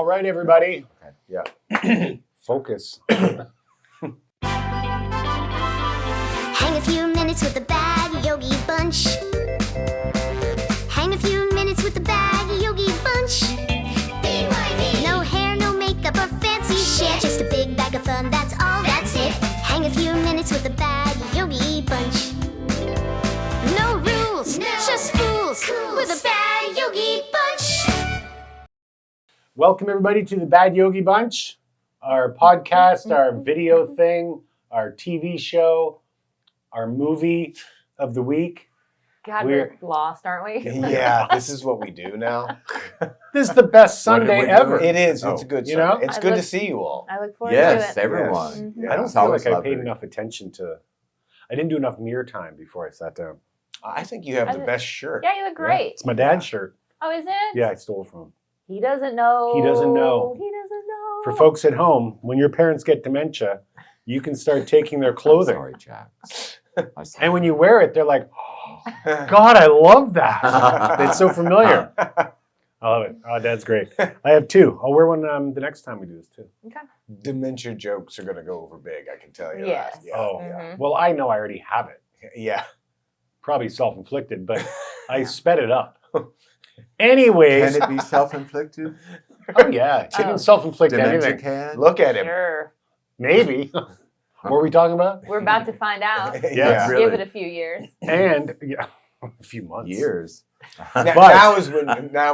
All right, everybody. Okay. Yeah. Focus. Hang a few minutes with the Bad Yogi Bunch. Hang a few minutes with the Bad Yogi Bunch. BYB. No hair, no makeup or fancy shit. Just a big bag of fun, that's all, that's it. Hang a few minutes with the Bad Yogi Bunch. No rules, just fools with the Bad Yogi Bunch. Welcome, everybody, to the Bad Yogi Bunch, our podcast, our video thing, our TV show, our movie of the week. God, we're lost, aren't we? Yeah, this is what we do now. This is the best Sunday ever. It is. It's a good You know? It's good to see you all. I look forward to Yes, it. everyone. Yes. I don't It's feel always like I lovely. paid enough attention to... I didn't do enough mirror time before I sat down. I think you have the best shirt. Yeah, you look great. It's my dad's shirt. Oh, is it? Yeah, I stole it from him. He doesn't know. He doesn't know. He doesn't know. For folks at home, when your parents get dementia, you can start taking their clothing. Sorry, Jack. And when you wear it, they're like, oh, God, I love that. It's so familiar. I love it. Oh, Dad's great. I have two. I'll wear one the next time we do this, too. Okay. Dementia jokes are going to go over big, I can tell you. Yes. That. Yeah. Oh, Mhm. well, I know I already have it. Yeah. Probably self-inflicted, but I sped it up. Anyways. Can it be self-inflicted? Oh, yeah. It can Oh. self-inflict Dementia anything. can? Look at him. Sure. Maybe. What were we talking about? We're about to find out. Yeah. Really? Give it a few years. And, yeah, a few months. Years. Now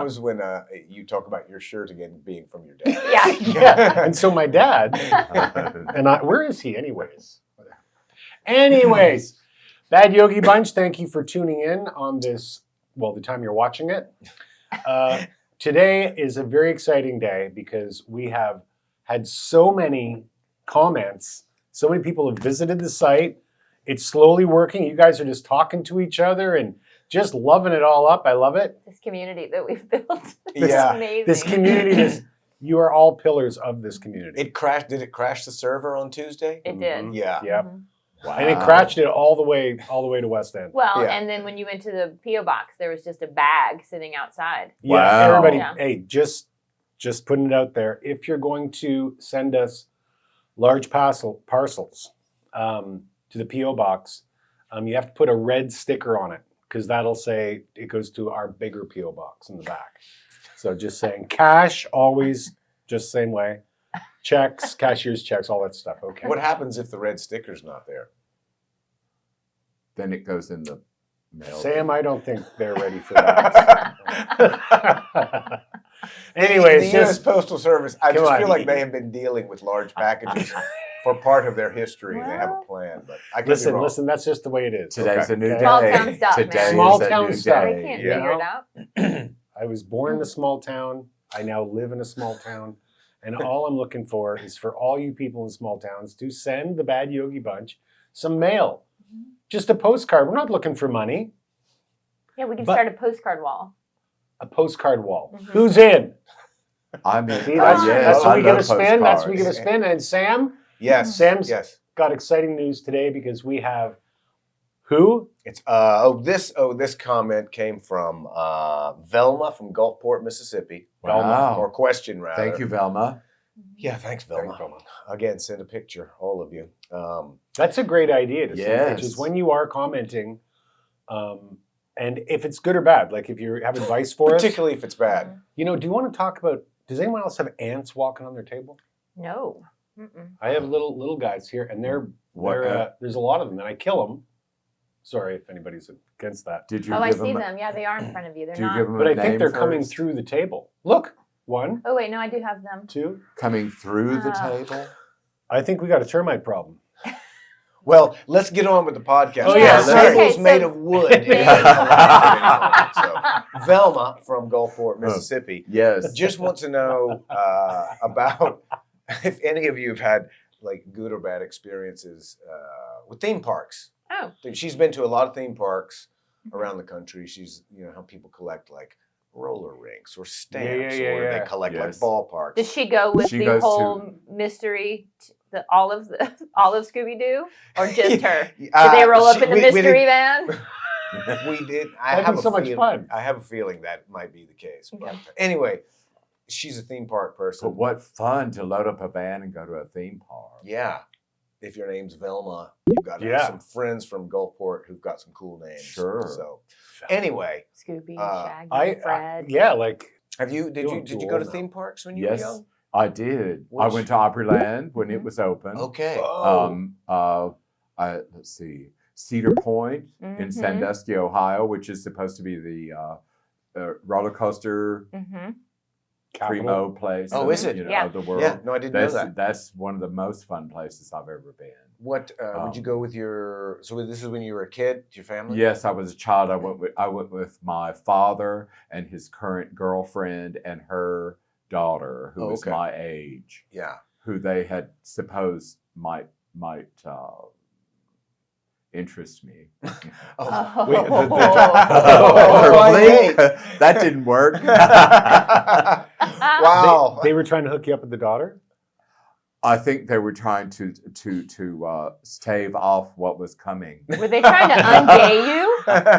is when you talk about your shirt again being from your dad. Yeah. Yeah. And so my dad, and where is he anyways? Anyways, Bad Yogi Bunch, thank you for tuning in on this, well, the time you're watching it. Today is a very exciting day because we have had so many comments. So many people have visited the site. It's slowly working. You guys are just talking to each other and just loving it all up. I love it. This community that we've built. Yeah. It's amazing. This community you are all pillars of this community. It crashed. Did it crash the server on Tuesday? It did. Yeah. Yeah. Mhm. Wow. And it crashed it all the way to West End. Well, Yeah. and then when you went to the P.O. box, there was just a bag sitting outside. Yeah, Wow. everybody, Yeah. hey, just putting it out there. If you're going to send us large parcels to the P.O. box, you have to put a red sticker on it because that'll say it goes to our bigger P.O. box in the back. So just saying cash, always just same way. Checks, cashier's checks, all that stuff. Okay. What happens if the red sticker's not there? Then it goes in the mail. Sam, I don't think they're ready for that. Anyways, the U.S. just Postal Service, I Come just on. feel like they have been dealing with large packages for part of their history. They have a Well, plan, but I could be wrong. listen, that's just the way it is. Today's Okay. a new day. Small town stuff, man. Today Small is a town new stuff. They day. can't Yeah. figure it out. I was born in a small town. I now live in a small town. And all I'm looking for is for all you people in small towns to send the Bad Yogi Bunch some mail. Just a postcard. We're not looking for money. Yeah, we can But- start a postcard wall. A postcard wall. Mhm. Who's in? I mean, See, that's, yes, that's what I we get love a spin. That's what we get a postcards. spin. And Sam Yes. Sam's- Yes. got exciting news today because we have who? It's this comment came from Velma from Gulfport, Mississippi. Wow. Or question rather. Thank you, Velma. Yeah, thanks, Velma. Thanks, Velma. Again, send a picture, all of you. That's a great idea to send Yes. pictures when you are commenting. And if it's good or bad, like if you have advice for us. Particularly if it's bad. You know, do you want to talk about, does anyone else have ants walking on their table? No. Mm-mm. I have little guys here, and What, there's a lot of them, and I kill them. Sorry if anybody's against that. Did you Oh, I give see them? them. Yeah, they are in front of you. They're Do you not. give them But a I think name they're coming first? through the table. Look, one, Oh, wait, no, I do have them. two. Coming through the Ah. table? I think we got a termite problem. Well, let's get on with the podcast. Oh, yeah, The sorry. table's Okay, made so- of wood. So, Velma from Gulfport, Mississippi, Yes. just wants to know about if any of you have had like good or bad experiences with theme parks. Oh. She's been to a lot of theme parks around the country. She's, how people collect like roller rinks or stamps, yeah, or yeah. they collect like Yes. ballparks. Does she go with She the goes whole mystery, all of Scooby Doo, or just her? Did Uh, they roll up in the we mystery did- van? We did. That'd be so much fun. I have a feeling that might be the case. But Okay. anyway, she's a theme park person. But what fun to load up a van and go to a theme park. Yeah. If your name's Velma, you've got some friends from Gulfport who've got some cool names. Sure. So anyway, Scooby, Shaggy, I Fred. yeah, like did you go to theme parks when you were Yes, young? I did. I Which- went to Opryland when it was open. Okay. Let's see, Cedar Point in Mhm. Sandusky, Ohio, which is supposed to be the roller coaster primo place. Oh, is it? You know, Yeah. of the world. Yeah, no, I didn't know that. That's one of the most fun places I've ever been. What would you go with your? So this is when you were a kid, your family? Yes, I was a child. I went with my father and his current girlfriend and her daughter, who was Okay. my age, Yeah. who they had supposed might interest me. Oh. Wait, Oh, Blink. That didn't work. Wow. they were trying to hook you up with the daughter. I think they were trying to stave off what was coming. Were they trying to ungay you?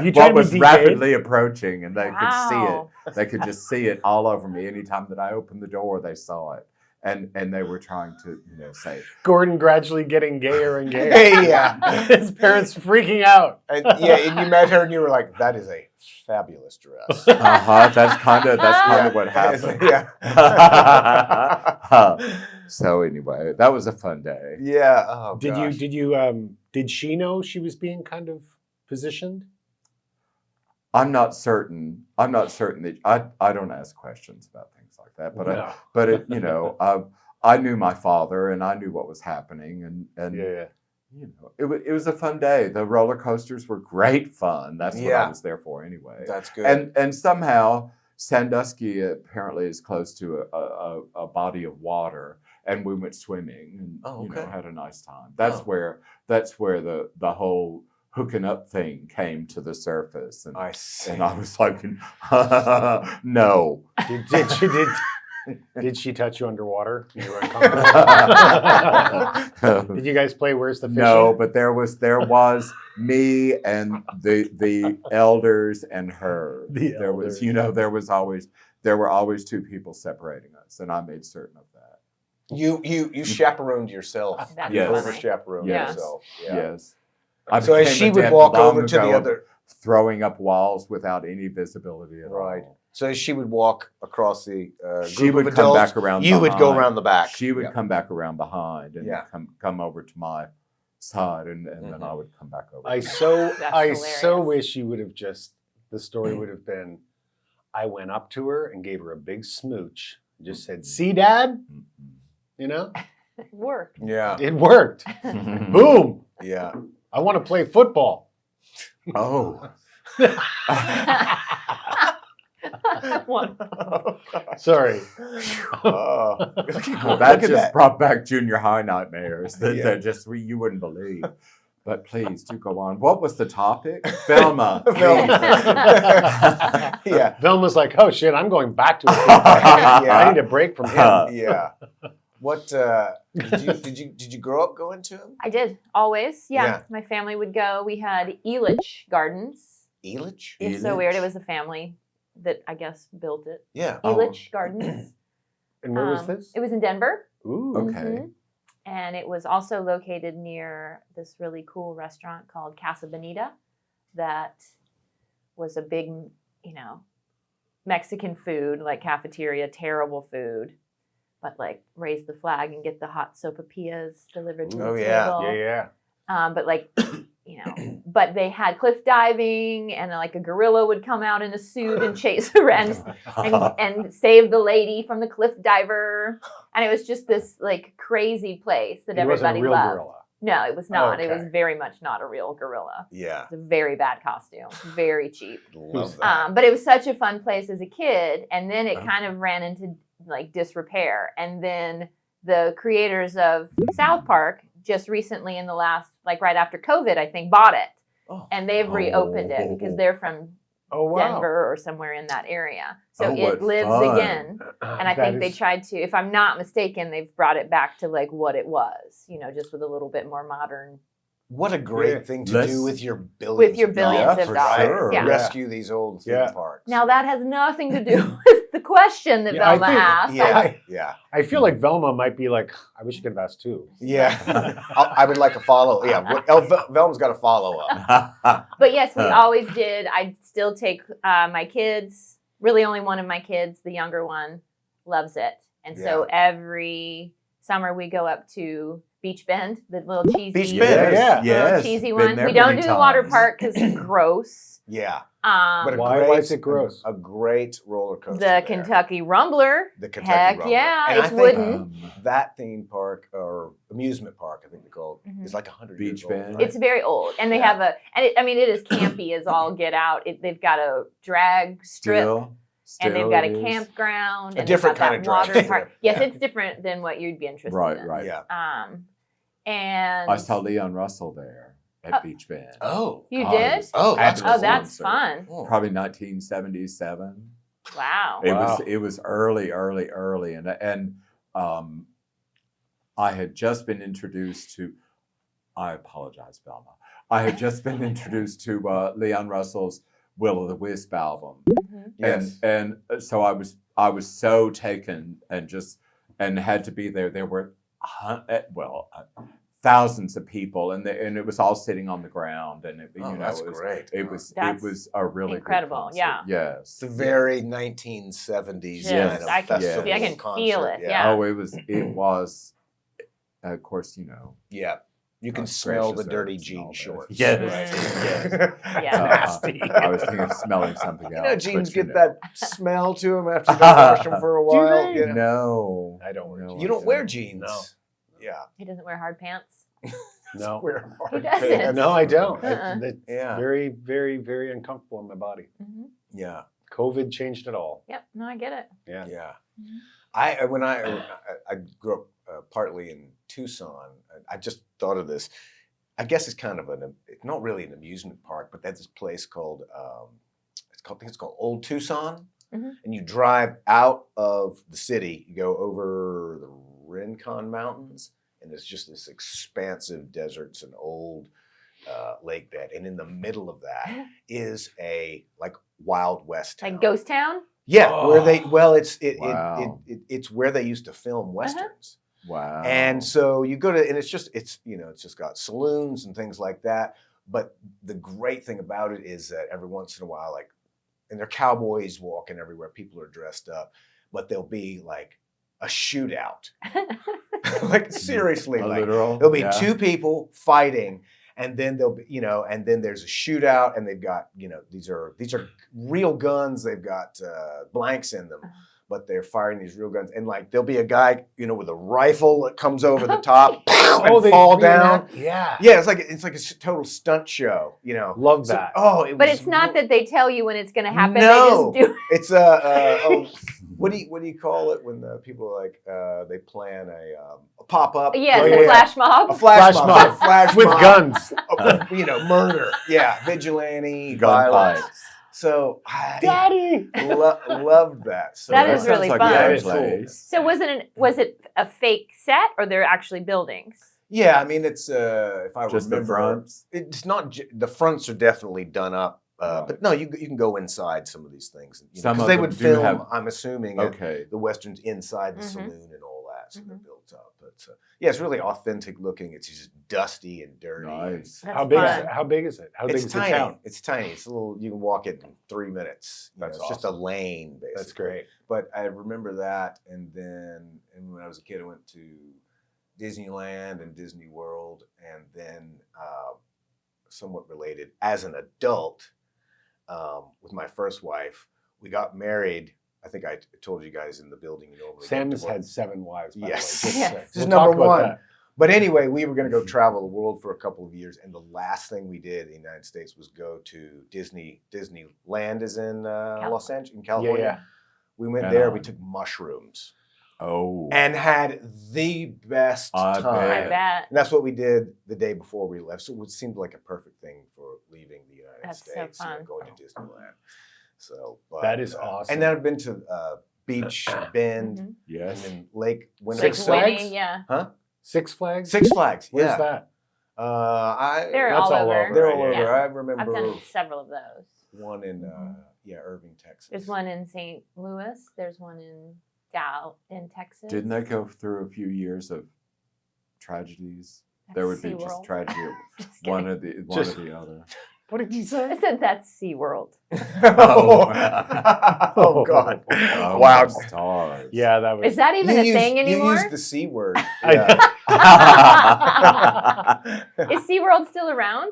You What tried to was be DJ'd? rapidly approaching, and they could see Wow. it. They could just see it all over me. Anytime that I opened the door, they saw it, and they were trying to say, Gordon gradually getting gayer and gayer. Yeah. His parents freaking out. And you met her and you were like, "That is a fabulous dress." That's kind of what happened. Yeah. So anyway, that was a fun day. Yeah. Oh, Did gosh. did she know she was being kind of positioned? I'm not certain that I don't ask questions about things like that, but it, I knew my father and I knew what was happening, and yeah. it was a fun day. The roller coasters were great fun. That's what I was there for anyway. That's good. And somehow Sandusky apparently is close to a body of water, and we went swimming and had a nice time. That's where the whole hooking up thing came to the surface, and I see. and I was like, no. Did she touch you underwater? You were uncomfortable? Did you guys play Where's the Fish? No, but there was me and the elders and her. There were always two people separating us, and I made certain of that. You chaperoned yourself. That's You Yes. over chaperoned Yes. yourself. Yeah. Yes. So as became she would adept walk long over to the ago other, of throwing up walls without any visibility at Right. all. So as she would walk across the She group would of come adults, back around. you would go behind. around the back. She would Yeah. come back around behind and Yeah. come over to my side, and then I would come back over. I to her. so hilarious. wish you would have the story would have been, I went up to her and gave her a big smooch. Just said, "See, Dad," you know, It worked. Yeah. it worked. Mhm. Boom! Yeah. I want to play football. Oh. One. Sorry. Oh. That just brought back junior high nightmares that, Yeah. that just you wouldn't believe. But please do go on. What was the topic? Velma. Velma. Yeah. Velma's like, "Oh shit, I'm going back to it. Yeah. I need a break from him." Yeah. What did you grow up going to him? I did always. Yeah. Yeah. My family would go. We had Elitch Gardens. Elitch? It's so weird. It was a family that I guess built it. Yeah. Elitch Gardens. And where was this? It was in Denver. Ooh. Okay. Mhm. And it was also located near this really cool restaurant called Casa Bonita that was a big, Mexican food, like cafeteria, terrible food, but like raise the flag and get the hot sopapillas delivered to the Oh, yeah. table. Yeah. But like, but they had cliff diving, and like a gorilla would come out in a suit and chase around and save the lady from the cliff diver. And it was just this like crazy place that He wasn't everybody a real loved. gorilla. No, it was not. It was Okay. very much not a real gorilla. Yeah. It's a very bad costume, very cheap. Love that. But it was such a fun place as a kid, and then it Oh. kind of ran into like disrepair. And then the creators of South Park just recently, in the last, like right after COVID, I think, bought it, Oh. and they've reopened it because they're from Oh wow. Denver or somewhere in that area. So Oh, it what lives fun. again. And I think they tried to, if I'm not mistaken, they've brought it back to like what it was, just with a little bit more modern. What a great Yeah. thing to Let's- do with your billions. With your of billions dollars, of right? dollars, yeah. Rescue these old theme Yeah. parks. Now that has nothing to do with the question that Yeah, I Velma think- asked. Yeah, yeah, I feel like Velma might be like, I wish you could have asked too. yeah. I would like a follow. Yeah, Velma's got a follow up. But yes, we always did. I'd still take my kids. Really, only one of my kids, the younger one, loves it. And so every summer we go up to Beach Bend, the little cheesy, Beach Bend, yeah. little cheesy Been one. there We don't many do the water times. park because it's gross. Yeah, But Why is it gross? A great roller coaster. the there. Kentucky Rumbler, The Kentucky heck Rumbler. yeah, And I it's think, wooden. that theme park or amusement park, I think they're called, Mhm. is like 100 Beach years Bend. old. right? It's very old, and they Yeah. have it is campy as all get out. They've got a drag strip, and they've got a it is. campground, A and different they've got kind that of water drag park. strip. Yes, Yeah. it's different than what you'd be interested Right, in. right. Yeah. And I saw Leon Russell there at Beach Bend. Oh. you Oh, did? it was Oh, that's fabulous Oh, that's concert. fun! Oh. Probably 1977. Wow. Wow. It was early, and I had just been introduced to. I apologize, Velma. I had just been introduced to Leon Russell's Will o' the Wisp album, Mhm. Yes. and so I was so taken and had to be there. There were thousands of people, and it was all sitting on the ground, and That's great. It was That's a really good incredible, concert. yeah. Yes. It's a very 1970s Yes, kind of I can festival see- I can concert. feel it, yeah. Oh, it was. Of course, Yeah. You can Oh, smell the gracious dirty earth and all jean that. shorts. Yes. Right. Yeah. Nasty. I was thinking of smelling something You else. know, but jeans you get know. that smell to them after you don't wash them for a while. they? you know? No, I don't wear No, You I don't wear jeans. No. Yeah. He doesn't wear hard pants. No. Wear Who hard doesn't? pants. No, I don't. Uh-uh. It's Yeah. very, very, very uncomfortable on my body. Mhm. Yeah. COVID changed it all. Yep. No, I get it. Yeah. Yeah. Mhm. I grew up partly in Tucson. I just thought of this. I guess it's kind of it's not really an amusement park, but there's this place called I think it's called Old Tucson. Mhm. And you drive out of the city, you go over the Rincon Mountains, and it's just this expansive desert. It's an old lake bed, and in the middle of that is a like Wild West town. Like Ghost Town. Yeah, where they Oh. Wow. it's where they used to film westerns. wow. And so you go to, and it's just got saloons and things like that. But the great thing about it is that every once in a while, like, and there are cowboys walking everywhere, people are dressed up, but there'll be like a shootout. Like seriously, a like literal. there'll be yeah. two people fighting, and then there'll be, and then there's a shootout, and they've got, these are real guns. They've got blanks in them, but they're firing these real guns, and like there'll be a guy, with a rifle that comes over the top, and they fall down. reenact- Yeah. Yeah, it's like a total stunt show, Love So- that. oh, it But was it's not that they tell you when it's going to happen. No. They just do. It's what do you call it when people like they plan a pop up? Yes, Yeah, a yeah. flash mob. A flash Flash mob, mob. a flash With mob. guns. Murder. Yeah, vigilante, violence. Gunfights. So I Daddy. loved that. So That That is really sounds like fun. a That good is cool. place. So was it a fake set or they're actually buildings? Yeah, I mean it's if I Just the remember, fronts? it's not the fronts are definitely done up, Right. but no, you can go inside some of these things. Some Because of they them would do film. have- I'm assuming at Okay. the westerns inside the Mhm. saloon and all that, so they're Mhm. built up. But yeah, it's really authentic looking. It's just dusty and dirty. Nice. That's How big is fun. it? How big is it? How big It's is the tiny. town? It's tiny. It's a little. You can walk it in 3 minutes. That's It's just a awesome. lane, basically. That's great. But I remember that, and when I was a kid, I went to Disneyland and Disney World, and then somewhat related, as an adult, with my first wife, we got married. I think I told you guys in the building. Normally Sam get has had divorced. 7 wives. By Yes. The way. Yes. Just This is we'll talk number about one. that. But anyway, we were going to go travel the world for a couple of years, and the last thing we did in the United States was go to Disneyland, is in Los Angeles, in California. Yeah. We went Right there. We on. took mushrooms Oh. and had the best I time. I bet. bet. And that's what we did the day before we left. So it seemed like a perfect thing for leaving the United That's so States, fun. going to Disneyland. So but, That is awesome. And then I've been to Beach Bend Mhm. Yes. and then Lake Winnebago. Six Flags? Winnie, yeah. Huh? Six Flags? Six Flags. Where's Yeah. that? They're That's all all over. over, They're all right? over. Yeah. I I've remember done several of those. one in Mhm. Irving, Texas. There's one in St. Louis. There's one in Texas. Didn't they go through a few years of tragedies? That's There would be just SeaWorld. tragedy of Just one kidding. or the other. What did you I say? said that's SeaWorld. Oh God! Oh, Wow. my stars. Yeah, that was. Is that even a thing anymore? You used the C word. I- Yeah. Is SeaWorld still around?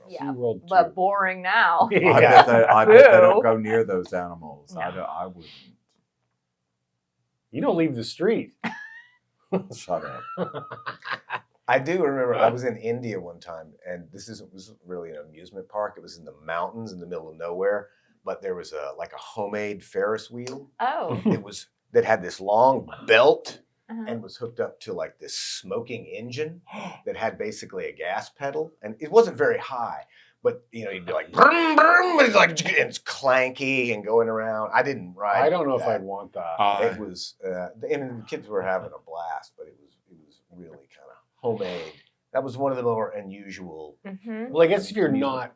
Yeah, SeaWorld too. but boring now. I Yeah. bet they don't Boo. go near those animals. No. I wouldn't. You don't leave the street. Shut up. I do remember I was in India one time, and this wasn't really an amusement park. It was in the mountains in the middle of nowhere, but there was a homemade Ferris wheel. Oh. That had this long belt Uh-huh. and was hooked up to like this smoking engine that had basically a gas pedal, and it wasn't very high. But you'd be like, brum, brum, and it's clanky and going around. I didn't ride. I don't know if that. I'd want that. It was, and the kids were having a blast, but it was really kind of homemade. That was one of the more unusual. Mhm. Well, I guess if amusement.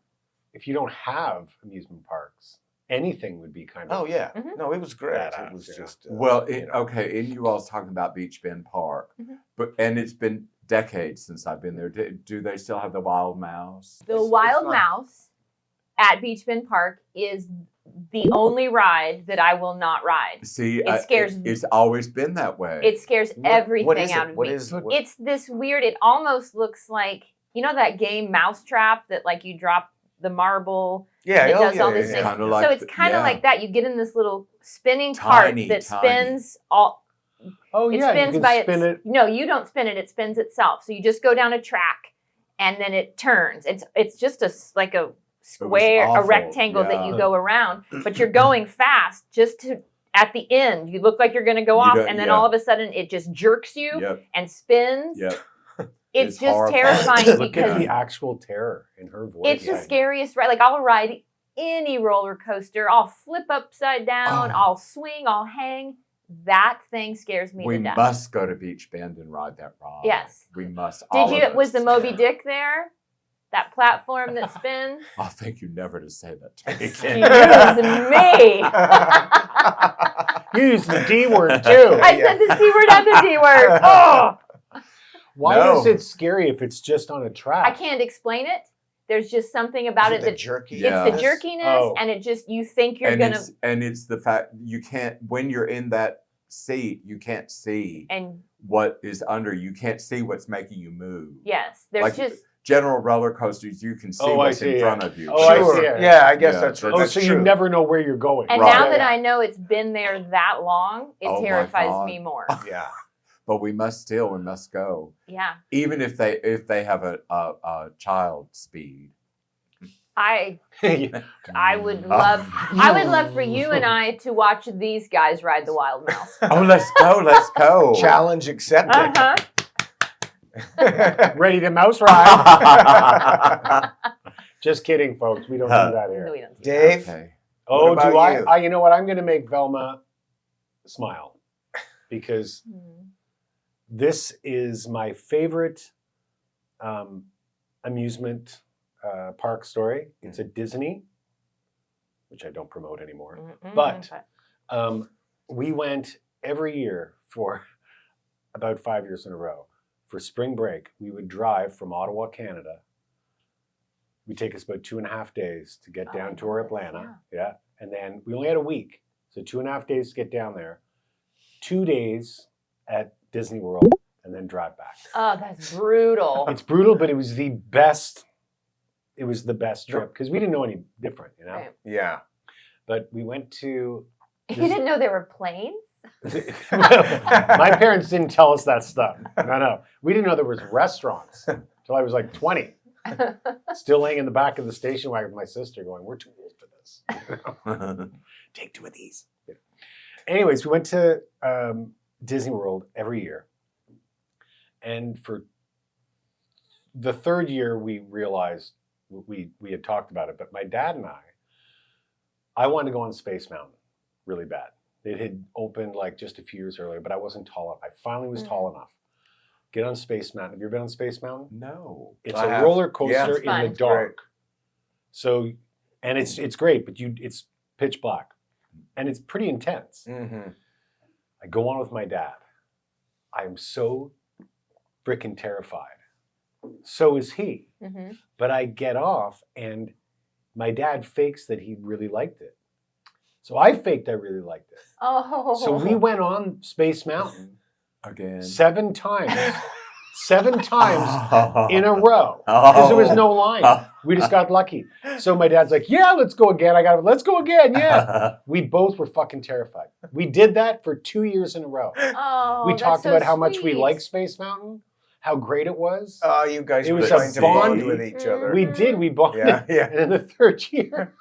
if you don't have amusement parks, anything would be kind of. Oh yeah, Mhm. no, it was great. Badass, It was yeah. just Well, you know. okay, and you all was talking about Beach Bend Park, Mhm. and it's been decades since I've been there. Do they still have the wild mouse? The It's Wild fun. Mouse at Beach Bend Park is the only ride that I will not ride. See, It scares- it's always been that way. It scares What everything is out it? of What me. is? What, It's this weird, it almost looks like, that game Mousetrap that like you drop the marble. yeah, it oh, does yeah, all yeah, these yeah. things. Kinda like so it's the- kind of yeah. like that. You get in this little spinning cart Tiny, that tiny. spins all. Oh It yeah, spins you by can spin its. it. No, you don't spin it. It spins itself. So you just go down a track, and then it turns. It's just like a square, a awful, rectangle that you yeah. go around, but you're going fast. Just to at the end, you look like you're going to go You off, don't- and then yeah. all of a sudden it just jerks you Yep, and spins. yep. It's It's just horrifying. terrifying Look at because the actual terror in her voice. it's the Yeah. scariest ride. Like I'll ride any roller coaster. I'll flip upside down. Oh. I'll swing. I'll hang. That thing scares me We to death. must go to Beach Bend and ride that ride. Yes. We must. Did all you? of Was the us. Moby Dick there? That platform that spins. I think you never to say that to me Excuse again. me. You used the D word too. I said the C word and the D word. Oh, Why No. is it scary if it's just on a track? I can't explain it. There's just something about it the that jerky. Yeah. it's the jerkiness, Oh. and it just you think you're and gonna it's the fact you can't when you're in that seat you can't see and what is under. You can't see what's making you move. yes, there's Like just general roller coasters, you can see Oh, I what's see, in yeah. front of you. Oh, I Sure. see it. Yeah, I guess Yeah, that's that's- Oh, that's so true. you never know where you're going. and Right. now that Yeah. I know it's been there that long, it Oh my terrifies God. me more. Yeah. But we must go, Yeah, even if they have a child speed. I Yeah. would love for you and I to watch these guys ride the Wild Mouse. Oh, let's go. Challenge accepted. Uh-huh. Ready to mouse ride? Just kidding, folks. We don't do that No, here. we don't do that. Dave, Okay. Oh, What about do I? you? You know what? I'm going to make Velma smile because Hmm. this is my favorite amusement park story. It's a Disney, which I don't promote anymore. Mm-mm, But- okay. We went every year for about 5 years in a row. For spring break, we would drive from Ottawa, Canada. It would take us about 2.5 days to get Oh down my to our gosh, Atlanta. Yeah. And then we only had a week. So 2.5 days to get down there. 2 days at Disney World and then drive back. Oh, that's brutal. It's brutal, but it was the best. It was the best trip because we didn't know any different, you know. Right. yeah. But we went to. You didn't know there were planes? My parents didn't tell us that stuff. No. We didn't know there was restaurants until I was like 20. Still laying in the back of the station wagon with my sister going, we're too old for this. Take 2 of these. Yeah. Anyways, we went to Disney World every year. And for the 3rd year, we realized we had talked about it, but my dad and I wanted to go on Space Mountain really bad. It had opened like just a few years earlier, but I wasn't tall enough. I finally was tall enough. Get on Space Mountain. Have you ever been on Space Mountain? No. It's I a have. roller coaster Yeah, it's in fun. the It's dark. So, and it's great, but it's pitch black, and it's pretty intense. Mm-hmm. I go on with my dad. I am so freaking terrified. So is he. Mm-hmm. But I get off, and my dad fakes that he really liked it. So I faked I really liked it. Oh. So we went on Space Mountain Again. 7 times. 7 times in a row. Because there was no line. We just got lucky. So my dad's like, yeah, let's go again. Let's go again. Yeah. We both were fucking terrified. We did that for 2 years in a row. Oh, We that's talked so about how much we sweet. liked Space Mountain, how great it was. Oh, you guys It were was trying a to bond bond. with each other. We did. We bonded. Yeah, yeah. And in the 3rd year,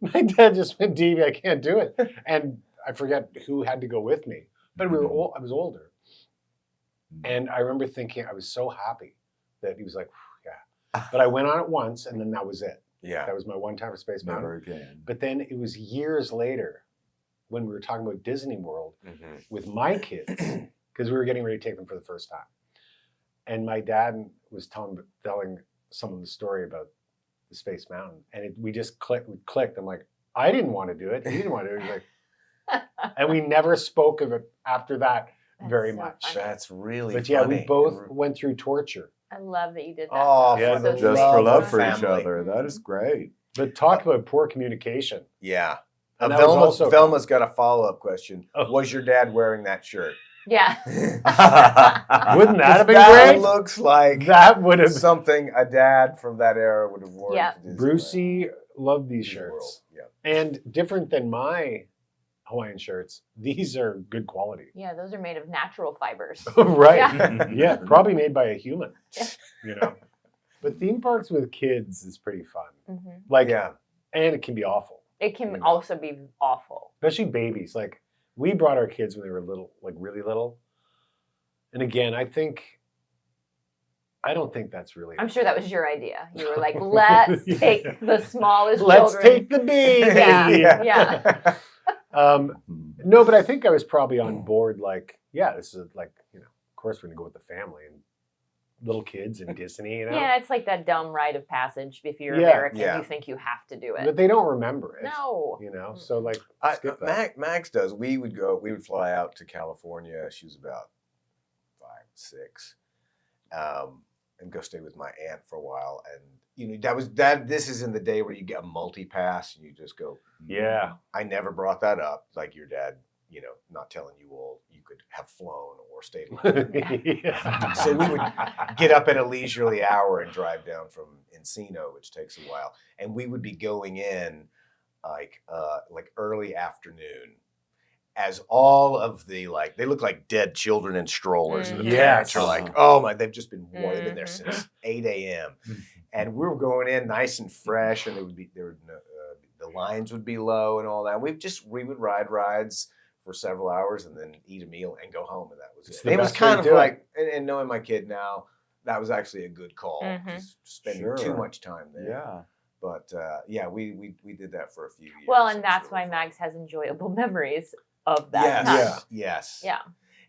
my dad just went, Davey, I can't do it. And I forget who had to go with me. But we were I was older. And I remember thinking, I was so happy that he was like, yeah. But I went on it once, and then that was it. Yeah. That was my one time for Space Never Mountain. again. But then it was years later when we were talking about Disney World Mm-hmm. with my kids, because we were getting ready to take them for the first time. And my dad was telling some of the story about the Space Mountain. And we just clicked. I'm like, I didn't want to do it. He didn't want to do it. He's like, and we never spoke of it after that very so much. funny. That's really But yeah, funny. we both went through torture. I love that you did that. Oh, Yeah, for the so Just sweet. for love of for each family. other. That is great. But talk about poor communication. Yeah. And that was also- Velma's got a follow-up question. Oh. Was your dad wearing that shirt? Yeah. Wouldn't that have been That great? looks like That would have. something a dad from that era would have worn. Yeah. to Disneyland. Brucey loved these Disney World. shirts. Yeah. And different than my Hawaiian shirts, these are good quality. Yeah, those are made of natural fibers. Right. Yeah. Yeah, probably made by a human. Yeah. You know. But theme parks with kids is pretty fun. hmm Like, Yeah. and it can be awful, It can Yeah. also be awful. especially babies. Like, we brought our kids when they were little, like really little. And again, I don't think that's really. I'm sure that was your idea. You were like, let's take the smallest Let's children. take the baby. Yeah, yeah. No, but I think I was probably on board. Like, yeah, this is like, of course we're gonna go with the family and little kids and Disney. Yeah, it's like that dumb rite of passage. If you're Yeah. American, Yeah. you think you have to do it. But they don't remember it. No. So like, skip that. Max does. We would fly out to California. She was about 5, 6, and go stay with my aunt for a while. And this is in the day where you get a multi-pass and you just go. Yeah. I never brought that up. Like your dad, not telling you all you could have flown or stayed longer. Yeah. So we would get up at a leisurely hour and drive down from Encino, which takes a while, and we would be going in like early afternoon, as all of the they look like dead children in strollers, and the Yes. parents are like, oh my, they've just been warm. They've been there Mhm. since 8 a.m. and we were going in nice and fresh, and the lines would be low and all that. We would ride rides for several hours and then eat a meal and go home, and that was It's it. the It was best way kind to of do it. like, and knowing my kid now, that was actually a good call. Mhm. Just spending Sure. too much time there. Yeah. But yeah, we did that for a few years. Well, It and was that's really why fun. Mags has enjoyable memories of that Yes, time. yes. Yeah.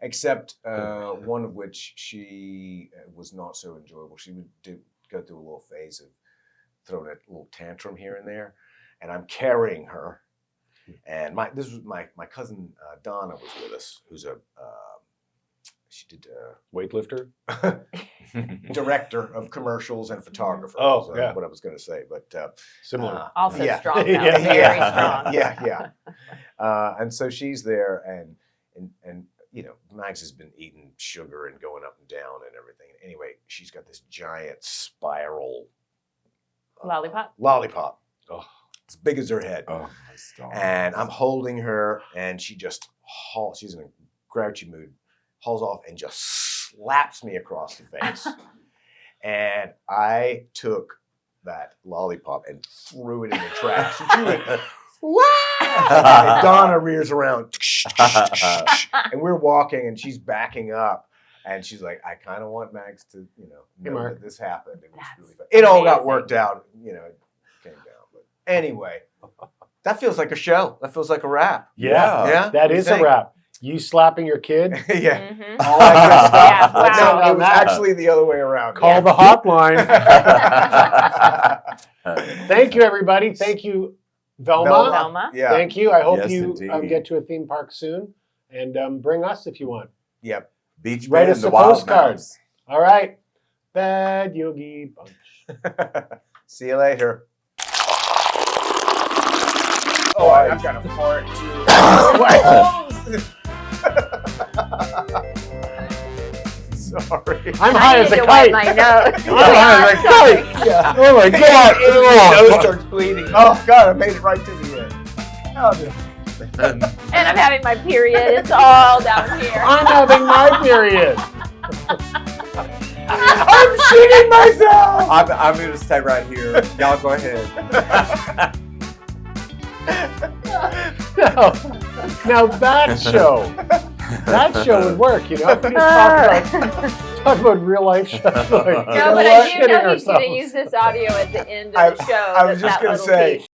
Except one of which she was not so enjoyable. She would go through a little phase of throwing a little tantrum here and there, and I'm carrying her. And my cousin Donna was with us, who's she did Weightlifter. director of commercials and photographer. Oh, was, yeah. What I was going to say, but Similar. Also Yeah. strong, though. Yeah. Very yeah, strong. yeah. And so she's there, and Max has been eating sugar and going up and down and everything. Anyway, she's got this giant spiral Lollipop? lollipop, Oh. as big as her head. Oh, my stars. And I'm holding her, and she just she's in a grouchy mood, hauls off and just slaps me across the face. And I took that lollipop and threw it in the trash. And she went, "Wow!" And Donna rears around, and we're walking, and she's backing up. And she's like, I kind of want Max to, Hey, know Mark. that this happened. It was That's really fun. It all got amazing. worked out, it came down. But anyway, that feels like a show. That feels like a wrap. Yeah, Yeah? that What do you is a think? wap. You slapping your kid? Yeah. Mhm. All that good stuff. Yeah, wow. No, it was actually the other way around. Call the hotline. Thank you, everybody. Thank you, Velma. Velma. Yeah. Thank you. I hope Yes, you indeed. get to a theme park soon. And bring us if you want. Yep. Beach Write Band, us the a Wild postcard. Mouse. All right. Bad Yogi Bunch. See you later. Oh, I've got a fart too. Sorry. I'm I high need as a to wipe kite. my nose. I'm high as a kite. Yeah. Oh my God. My nose starts bleeding. Oh God, I made it right to the end. Oh, And I'm having my period. It's all down here. I'm having my period. I'm shitting myself. I'm going to stay right here. Y'all go ahead. Now that show would work, If we just talk about real life shows. Like, No, but what? I do Shitting know he's going to ourselves. use this audio at the end of the show. I was just that gonna little say, piece.